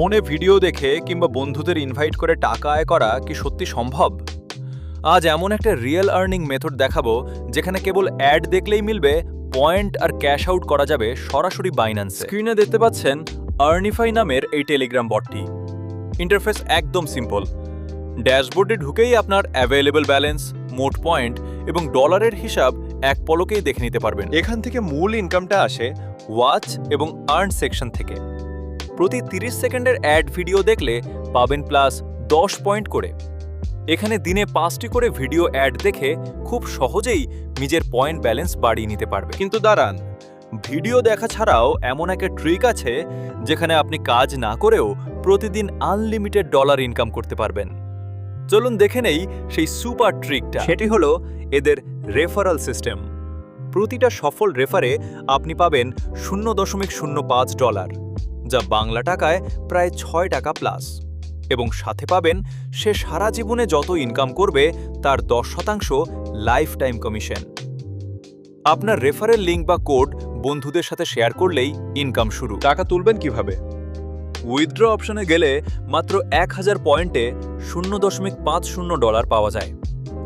ফোনে ভিডিও দেখে কিংবা বন্ধুদের ইনভাইট করে টাকা আয় করা কি সত্যি সম্ভব? আজ এমন একটা রিয়েল আর্নিং মেথড দেখাবো যেখানে কেবল অ্যাড দেখলেই মিলবে পয়েন্ট আর ক্যাশ আউট করা যাবে সরাসরি বাইন্যান্সে। স্ক্রিনে দেখতে পাচ্ছেন আর্নিফাই নামের এই টেলিগ্রাম বটটি। ইন্টারফেস একদম সিম্পল। ড্যাশবোর্ডে ঢুকেই আপনার অ্যাভেলেবল ব্যালেন্স, মোট পয়েন্ট এবং ডলারের হিসাব এক পলকেই দেখে নিতে পারবেন। এখান থেকে মূল ইনকামটা আসে ওয়াচ এবং আর্ন সেকশন থেকে। প্রতি 30 সেকেন্ডের অ্যাড ভিডিও দেখলে পাবেন প্লাস 10 পয়েন্ট করে। এখানে দিনে 5টি করে ভিডিও অ্যাড দেখে খুব সহজেই নিজের পয়েন্ট ব্যালেন্স বাড়িয়ে নিতে পারবে। কিন্তু দাঁড়ান, ভিডিও দেখা ছাড়াও এমন একটা ট্রিক আছে যেখানে আপনি কাজ না করেও প্রতিদিন আনলিমিটেড ডলার ইনকাম করতে পারবেন। চলুন দেখে নেই সেই সুপার ট্রিকটা। সেটি হলো এদের রেফারাল সিস্টেম। প্রতিটা সফল রেফারে আপনি পাবেন $0.05, যা বাংলা টাকায় প্রায় 6 টাকা প্লাস, এবং সাথে পাবেন সে সারা জীবনে যত ইনকাম করবে তার 10% লাইফ টাইম কমিশন। আপনার রেফারেল লিঙ্ক বা কোড বন্ধুদের সাথে শেয়ার করলেই ইনকাম শুরু। টাকা তুলবেন কিভাবে? উইথড্র অপশনে গেলে মাত্র 1000 পয়েন্টে $0.50 পাওয়া যায়,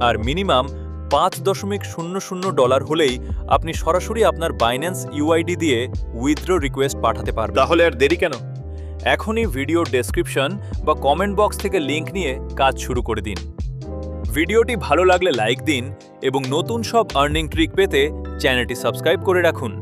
আর মিনিমাম $5.00 হলেই আপনি সরাসরি আপনার বাইন্যান্স ইউআইডি দিয়ে উইথড্র রিকোয়েস্ট পাঠাতে পারবেন। তাহলে আর দেরি কেন? এখনই ভিডিওর ডেসক্রিপশন বা কমেন্ট বক্স থেকে লিঙ্ক নিয়ে কাজ শুরু করে দিন। ভিডিওটি ভালো লাগলে লাইক দিন এবং নতুন সব আর্নিং ট্রিক পেতে চ্যানেলটি সাবস্ক্রাইব করে রাখুন।